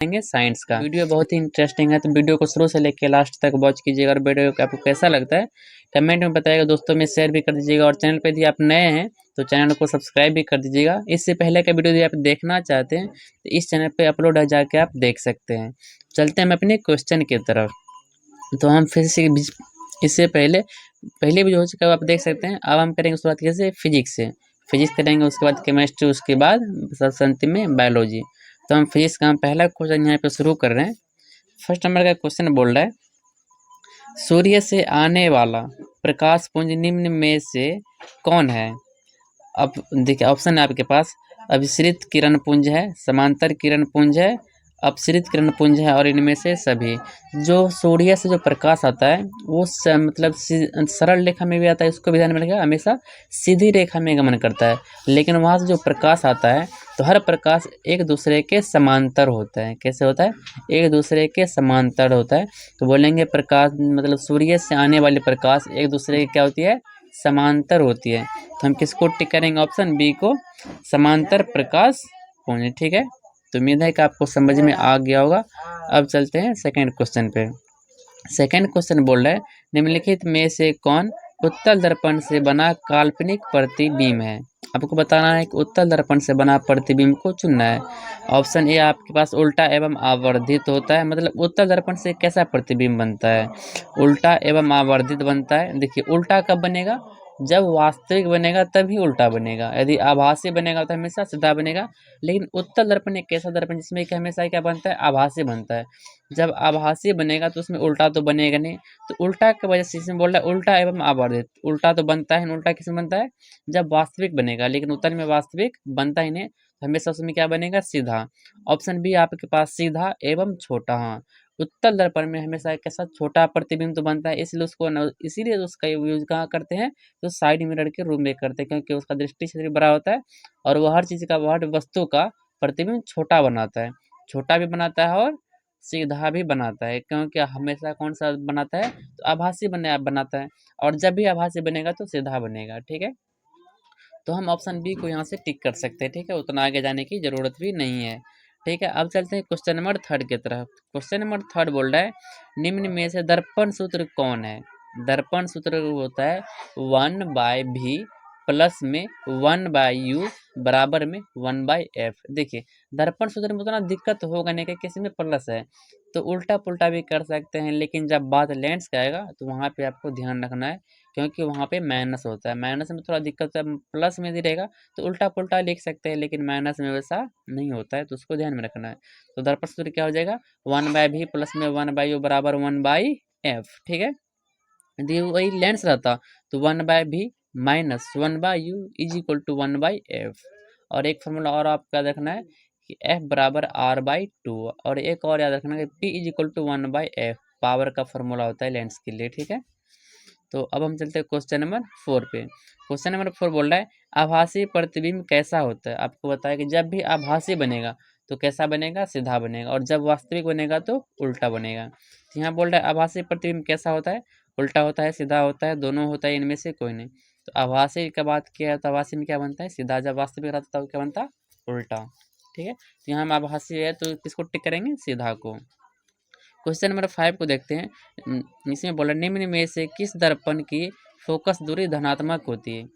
देखेंगे साइंस का। वीडियो बहुत ही इंटरेस्टिंग है, तो वीडियो को शुरू से लेकर लास्ट तक वॉच कीजिएगा और वीडियो आपको कैसा लगता है कमेंट में बताइएगा। दोस्तों में शेयर भी कर दीजिएगा और चैनल पे यदि आप नए हैं तो चैनल को सब्सक्राइब भी कर दीजिएगा। इससे पहले का वीडियो यदि आप देखना चाहते हैं तो इस चैनल पे अपलोड है, जाके आप देख सकते हैं। चलते हैं हम अपने क्वेश्चन की तरफ। तो हम फिर से इससे पहले भी जो हो चुका है आप देख सकते हैं। अब हम करेंगे उसके बाद कैसे फिजिक्स से, फिजिक्स करेंगे, उसके बाद केमिस्ट्री, उसके बाद सबसे अंतिम में बायोलॉजी। तो हम फिजिक्स का हम पहला क्वेश्चन यहाँ पे शुरू कर रहे हैं। फर्स्ट नंबर का क्वेश्चन बोल रहा है, सूर्य से आने वाला प्रकाश पुंज निम्न में से कौन है। अब देखिए ऑप्शन है आपके पास, अभिसरित किरण पुंज है, समांतर किरण पुंज है, अपसरित किरण पुंज है और इनमें से सभी। जो सूर्य से जो प्रकाश आता है वो मतलब सरल रेखा में भी आता है, इसको भी ध्यान में रखिएगा, हमेशा सीधी रेखा में गमन करता है। लेकिन वहाँ से जो प्रकाश आता है तो हर प्रकाश एक दूसरे के समांतर होता है। कैसे होता है? एक दूसरे के समांतर होता है। तो बोलेंगे प्रकाश मतलब सूर्य से आने वाली प्रकाश एक दूसरे की क्या होती है? समांतर होती है। तो हम किसको टिक करेंगे? ऑप्शन बी को, समांतर प्रकाश पुंज। ठीक है, तो उम्मीद है कि आपको समझ में आ गया होगा। अब चलते हैं सेकंड क्वेश्चन पे। सेकंड क्वेश्चन बोल रहा है, निम्नलिखित में से कौन उत्तल दर्पण से बना काल्पनिक प्रतिबिंब है। आपको बताना है कि उत्तल दर्पण से बना प्रतिबिंब को चुनना है। ऑप्शन ए आपके पास उल्टा एवं आवर्धित होता है। मतलब उत्तल दर्पण से कैसा प्रतिबिंब बनता है? उल्टा एवं आवर्धित बनता है। देखिए उल्टा कब बनेगा? जब वास्तविक बनेगा तभी उल्टा बनेगा। यदि आभासी बनेगा तो हमेशा सीधा बनेगा। लेकिन उत्तल दर्पण एक ऐसा दर्पण जिसमें कि हमेशा क्या बनता है? आभासी बनता है। जब आभासी बनेगा तो उसमें उल्टा तो बनेगा नहीं। तो उल्टा की वजह से इसमें बोल रहा है उल्टा एवं आवर्धित। उल्टा तो बनता है, उल्टा किसमें बनता है? जब वास्तविक बनेगा। लेकिन उत्तल में वास्तविक बनता ही नहीं, तो हमेशा उसमें क्या बनेगा? सीधा। ऑप्शन बी आपके पास सीधा एवं छोटा। हाँ, उत्तल दर्पण में हमेशा कैसा? छोटा प्रतिबिंब तो बनता है, इसलिए इसीलिए उसका यूज कहाँ करते हैं? तो साइड मिरर के रूप में करते हैं, क्योंकि उसका दृष्टि क्षेत्र बड़ा होता है और वह हर चीज का, हर वस्तु का प्रतिबिंब छोटा बनाता है। छोटा भी बनाता है और सीधा भी बनाता है। क्योंकि हमेशा कौन सा बनाता है? तो आभासी बनाता है। और जब भी आभासी बनेगा तो सीधा बनेगा। ठीक है, तो हम ऑप्शन बी को यहाँ से टिक कर सकते हैं। ठीक है, उतना आगे जाने की जरूरत भी नहीं है। ठीक है, अब चलते हैं क्वेश्चन नंबर थर्ड की तरफ। क्वेश्चन नंबर थर्ड बोल रहा है, निम्न में से दर्पण सूत्र कौन है। दर्पण सूत्र होता है 1/v प्लस में 1/u बराबर में 1/f। देखिए दर्पण सूत्र में उतना दिक्कत होगा नहीं कि किसी में प्लस है, तो उल्टा पुल्टा भी कर सकते हैं। लेकिन जब बात लेंस का आएगा तो वहाँ पे आपको ध्यान रखना है, क्योंकि वहाँ पे माइनस होता है। माइनस में थोड़ा दिक्कत है, प्लस में भी रहेगा तो उल्टा पुल्टा लिख सकते हैं, लेकिन माइनस में वैसा नहीं होता है, तो उसको ध्यान में रखना है। तो दर्पण सूत्र क्या हो जाएगा? 1/v प्लस में 1/u बराबर 1/f। ठीक है, यदि वही लेंस रहता तो 1/v minus 1/u is equal to 1/f। और एक फॉर्मूला और आपको याद रखना है कि f बराबर r/2। और एक और याद रखना है कि p is equal to 1/f, power का फॉर्मूला होता है लेंस के लिए। ठीक है, तो अब हम चलते हैं क्वेश्चन नंबर 4 पे। क्वेश्चन नंबर 4 बोल रहा है, आभासी प्रतिबिंब कैसा होता है। आपको बताया कि जब भी आभासी बनेगा तो कैसा बनेगा? सीधा बनेगा, और जब वास्तविक बनेगा तो उल्टा बनेगा। तो यहाँ बोल रहा है आभासी प्रतिबिंब कैसा होता है? उल्टा होता है, सीधा होता है, दोनों होता है, इनमें से कोई नहीं। तो आभासी का बात किया तो आभासी में क्या बनता है? सीधा। जब वास्तविक रहता है तो क्या बनता? उल्टा। ठीक है, तो यहाँ हम आभासी है तो किसको टिक करेंगे? सीधा को। क्वेश्चन नंबर 5 को देखते हैं। इसमें बोला, निम्न में से किस दर्पण की फोकस दूरी धनात्मक होती है।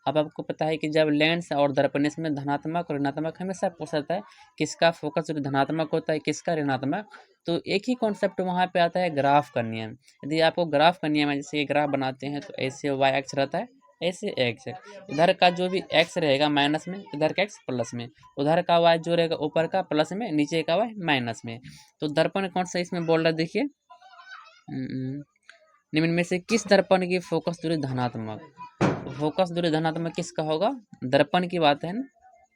अब आपको पता है कि जब लेंस और दर्पण इसमें धनात्मक और ऋणात्मक हमेशा पूछा जाता है, किसका फोकस दूरी धनात्मक होता है, किसका ऋणात्मक। तो एक ही कॉन्सेप्ट वहाँ पे आता है, ग्राफ का नियम। यदि आपको ग्राफ का नियम है, जैसे ये ग्राफ बनाते हैं तो ऐसे वाई एक्स रहता है, ऐसे एक्स है। इधर का जो भी एक्स रहेगा माइनस में, इधर का एक्स प्लस में, उधर का वाई जो रहेगा ऊपर का प्लस में, नीचे का वाई माइनस में। तो दर्पण कौन सा इसमें बोल रहा है? देखिए निम्न में से किस दर्पण की फोकस दूरी धनात्मक। फोकस दूरी धनात्मक किसका होगा? दर्पण की बात है ना।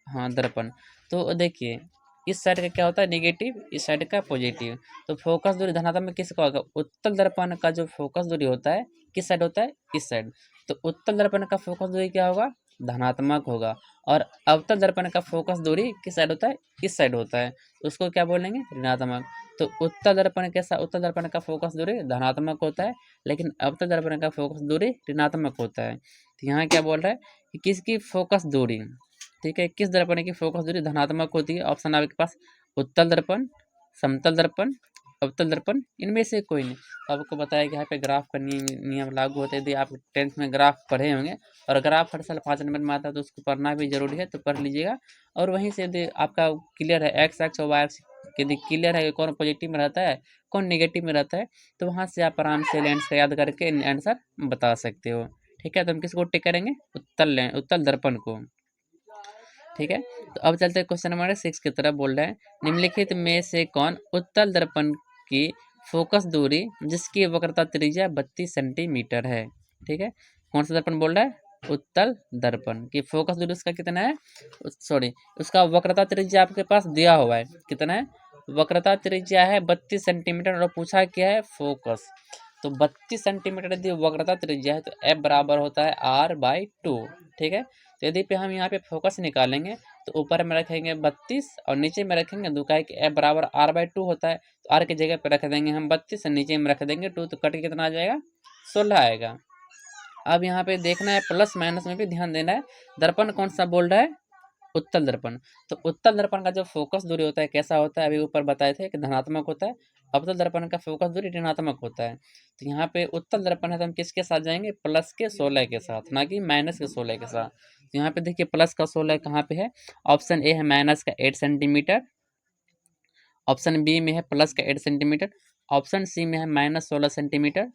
हाँ दर्पण। तो देखिए इस साइड का क्या होता है? नेगेटिव, इस साइड का पॉजिटिव। तो फोकस दूरी धनात्मक किसका होगा? उत्तल दर्पण का जो फोकस दूरी होता है किस साइड होता है? इस साइड। तो उत्तल दर्पण का फोकस दूरी क्या होगा? धनात्मक होगा। और अवतल दर्पण का फोकस दूरी किस साइड होता है? इस साइड होता है, तो उसको क्या बोलेंगे? ऋणात्मक। तो उत्तल दर्पण कैसा? उत्तल दर्पण का फोकस दूरी धनात्मक होता है, लेकिन अवतल दर्पण का फोकस दूरी ऋणात्मक होता है। तो यहाँ क्या बोल रहा है कि किसकी फोकस दूरी, ठीक है, किस दर्पण की फोकस दूरी धनात्मक होती है। ऑप्शन आपके पास उत्तल दर्पण, समतल दर्पण, अवतल दर्पण, इनमें से कोई नहीं। तो आपको बताया कि यहाँ पे ग्राफ का नियम लागू होता है। यदि आप 10th में ग्राफ पढ़े होंगे और ग्राफ हर साल 5 नंबर में आता है तो उसको पढ़ना भी जरूरी है, तो पढ़ लीजिएगा। और वहीं से यदि आपका क्लियर है एक्स एक्स और वाई एक्स, यदि क्लियर है कि कौन पॉजिटिव में रहता है कौन नेगेटिव में रहता है, तो वहाँ से आप आराम से लेंस का याद करके आंसर बता सकते हो। ठीक है, तो हम किसको टिक करेंगे, उत्तल दर्पण को। ठीक है, तो अब चलते हैं क्वेश्चन नंबर 6 की तरफ। बोल रहा है निम्नलिखित में से कौन उत्तल दर्पण की फोकस दूरी जिसकी वक्रता त्रिज्या 32 सेंटीमीटर है। ठीक है, कौन सा दर्पण बोल रहा है, उत्तल दर्पण की फोकस दूरी उसका कितना है, सॉरी उसका वक्रता त्रिज्या आपके पास दिया हुआ है, कितना है, वक्रता त्रिज्या है 32 सेंटीमीटर और पूछा क्या है, फोकस। तो 32 सेंटीमीटर यदि वक्रता त्रिज्या है तो एफ बराबर होता है r/2। ठीक है, तो यदि पे हम यहाँ पे फोकस निकालेंगे तो ऊपर में रखेंगे 32 और नीचे में रखेंगे 2, का एफ बराबर r/2 होता है, तो r की जगह पे रख देंगे हम 32 और नीचे में रख देंगे 2, तो कट के कितना आ जाएगा, 16 आएगा। अब यहाँ पे देखना है प्लस माइनस में भी ध्यान देना है। दर्पण कौन सा बोल रहा है, उत्तल दर्पण। तो उत्तल दर्पण का जो फोकस दूरी होता है कैसा होता है, अभी ऊपर बताए थे कि धनात्मक होता है। अवतल दर्पण का फोकस दूरी ऋणात्मक होता है। तो यहाँ पे उत्तल दर्पण है तो हम किसके साथ जाएंगे, प्लस के 16 के साथ, ना कि माइनस के 16 के साथ। तो यहाँ पे देखिए प्लस का 16 कहाँ पे है, ऑप्शन ए है माइनस का 8 सेंटीमीटर, ऑप्शन बी में है प्लस का 8 सेंटीमीटर, ऑप्शन सी में है माइनस 16 सेंटीमीटर,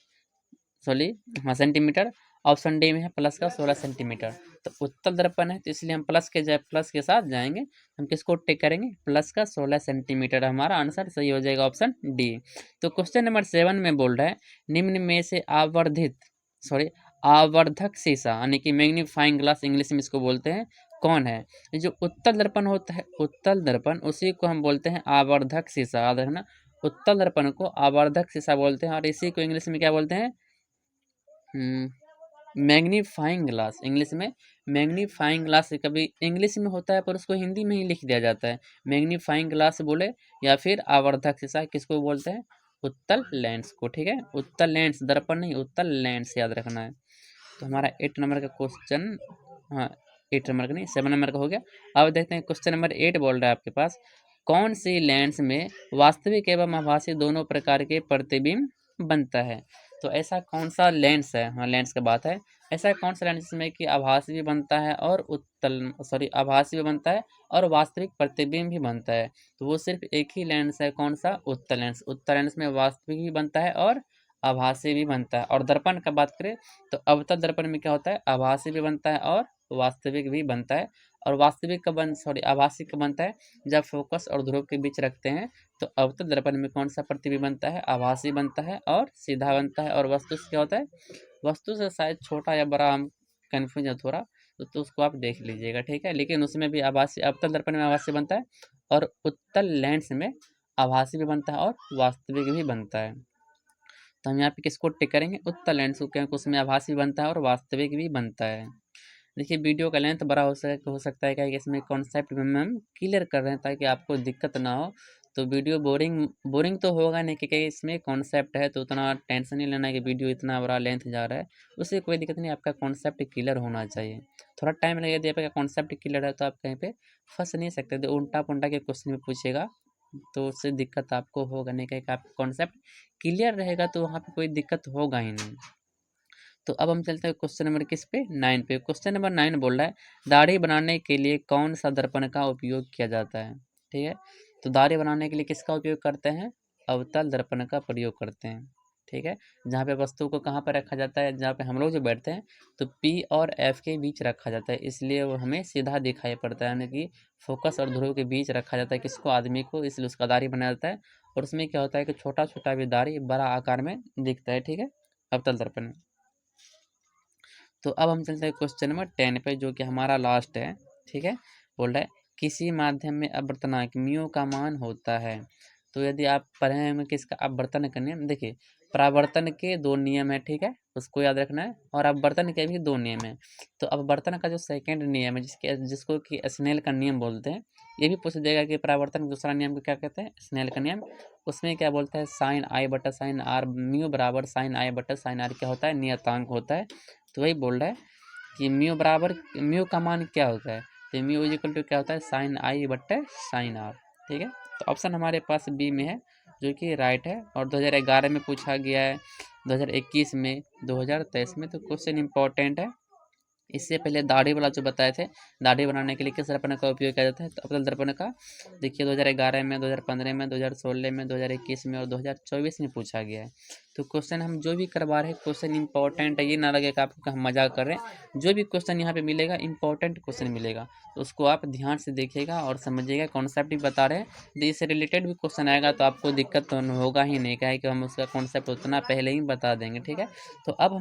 सॉरी हाँ सेंटीमीटर, ऑप्शन डी में है प्लस का 16 सेंटीमीटर। तो उत्तल दर्पण है तो इसलिए हम प्लस के साथ जाएंगे। हम किसको टिक करेंगे, प्लस का 16 सेंटीमीटर, हमारा आंसर सही हो जाएगा ऑप्शन डी। तो क्वेश्चन नंबर 7 में बोल रहा है निम्न में से आवर्धक शीशा यानी कि मैग्नीफाइंग ग्लास इंग्लिश में इसको बोलते हैं, कौन है। जो उत्तल दर्पण होता है, उत्तल दर्पण उसी को हम बोलते हैं आवर्धक शीशा, याद रखना। उत्तल दर्पण को आवर्धक शीशा बोलते हैं और इसी को इंग्लिश में क्या बोलते हैं, मैग्नीफाइंग ग्लास। इंग्लिश में मैग्नीफाइंग ग्लास कभी इंग्लिश में होता है पर उसको हिंदी में ही लिख दिया जाता है। मैग्नीफाइंग ग्लास बोले या फिर आवर्धक शीशा, किसको बोलते हैं, उत्तल लेंस को। ठीक है, उत्तल लेंस, दर्पण नहीं, उत्तल लेंस याद रखना है। तो हमारा 8 नंबर का क्वेश्चन, हाँ 8 नंबर का नहीं 7 नंबर का हो गया। अब देखते हैं क्वेश्चन नंबर 8 बोल रहा है आपके पास कौन सी लेंस में वास्तविक एवं आभासी दोनों प्रकार के प्रतिबिंब बनता है। तो ऐसा कौन सा लेंस है, हाँ लेंस की बात है, ऐसा कौन सा लेंस जिसमें कि आभासी भी बनता है और आभासी भी बनता है और वास्तविक प्रतिबिंब भी बनता है। तो वो सिर्फ एक ही लेंस है, कौन सा, उत्तल लेंस। उत्तल लेंस में वास्तविक भी बनता है और आभासी भी बनता है। और दर्पण का बात करें तो अवतल दर्पण में क्या होता है, आभासी भी बनता है और वास्तविक भी बनता है। और वास्तविक का आभासी का बनता है जब फोकस और ध्रुव के बीच रखते हैं। तो अवतल दर्पण में कौन सा प्रतिबिंब बनता है, आभासी बनता है और सीधा बनता है। और वस्तु से क्या होता है, वस्तु से शायद छोटा या बड़ा, हम कन्फ्यूज है थोड़ा, तो उसको आप देख लीजिएगा। ठीक है, लेकिन उसमें भी आभासी, अवतल दर्पण में आभासी बनता है और उत्तल लेंस में आभासी भी बनता है और वास्तविक भी बनता है। तो हम यहाँ पे किसको टिक करेंगे, उत्तल लेंस को, क्योंकि उसमें आभासी बनता है और वास्तविक भी बनता है। देखिए वीडियो का लेंथ बड़ा हो सकता है, क्या कि इसमें कॉन्सेप्ट में हम क्लियर कर रहे हैं ताकि आपको दिक्कत ना हो। तो वीडियो बोरिंग तो होगा नहीं, क्योंकि इसमें कॉन्सेप्ट है, तो उतना टेंशन नहीं लेना है कि वीडियो इतना बड़ा लेंथ जा रहा है, उससे कोई दिक्कत नहीं। आपका कॉन्सेप्ट क्लियर होना चाहिए। थोड़ा टाइम लगेगा, यदि आपका कॉन्सेप्ट क्लियर है तो आप कहीं पे फंस नहीं सकते। तो उल्टा पुल्टा के क्वेश्चन में पूछेगा तो उससे दिक्कत आपको होगा नहीं, कहीं आपका कॉन्सेप्ट क्लियर रहेगा तो वहाँ पे कोई दिक्कत होगा ही नहीं। तो अब हम चलते हैं क्वेश्चन नंबर किस पे, 9 पे। क्वेश्चन नंबर 9 बोल रहा है दाढ़ी बनाने के लिए कौन सा दर्पण का उपयोग किया जाता है। ठीक है, तो दाढ़ी बनाने के लिए किसका उपयोग करते हैं, अवतल दर्पण का प्रयोग करते हैं। ठीक है, जहाँ पे वस्तु को कहाँ पर रखा जाता है, जहाँ पे हम लोग जो बैठते हैं तो P और F के बीच रखा जाता है, इसलिए वो हमें सीधा दिखाई पड़ता है, यानी कि फोकस और ध्रुव के बीच रखा जाता है किसको, आदमी को, इसलिए उसका दाढ़ी बनाया जाता है। और उसमें क्या होता है कि छोटा छोटा भी दाढ़ी बड़ा आकार में दिखता है। ठीक है, अवतल दर्पण में। तो अब हम चलते हैं क्वेश्चन नंबर 10 पे, जो कि हमारा लास्ट है। ठीक है, बोल रहा है किसी माध्यम में अपवर्तनांक म्यू का मान होता है। तो यदि आप पढ़े हैं किसका, अपवर्तन का नियम, देखिए परावर्तन के 2 नियम है। ठीक है, उसको याद रखना है, और अपवर्तन के भी 2 नियम है। तो अपवर्तन का जो सेकंड नियम है जिसको कि स्नेल का नियम बोलते हैं, ये भी पूछ देगा कि परावर्तन का दूसरा नियम को क्या कहते हैं, स्नेल का नियम। उसमें क्या बोलता है, साइन आई बटा साइन आर, म्यू बराबर साइन आई बटा साइन आर क्या होता है, नियतांक होता है। तो वही बोल रहा है कि म्यू का मान क्या होता है, तो म्यू इज इक्वल टू क्या होता है, साइन आई बट्टे साइन आर। ठीक है, तो ऑप्शन हमारे पास बी में है, जो कि राइट है। और 2011 में पूछा गया है, 2021 में, 2023 में, तो क्वेश्चन इंपॉर्टेंट है। इससे पहले दाढ़ी वाला जो बताए थे, दाढ़ी बनाने के लिए किस दर्पण का उपयोग किया जाता है, तो अवतल दर्पण का देखिए 2011 में, 2015 में, 2016 में, 2021 में और 2024 में पूछा गया है। तो क्वेश्चन हम जो भी करवा रहे हैं क्वेश्चन इंपॉर्टेंट है, ये ना लगे कि आपको हम मजाक कर रहे हैं। जो भी क्वेश्चन यहाँ पे मिलेगा इंपॉर्टेंट क्वेश्चन मिलेगा, तो उसको आप ध्यान से देखिएगा और समझिएगा। कॉन्सेप्ट भी बता रहे हैं, तो इससे रिलेटेड भी क्वेश्चन आएगा तो आपको दिक्कत तो होगा ही नहीं, क्या है कि हम उसका कॉन्सेप्ट उतना पहले ही बता देंगे, ठीक है। तो अब हम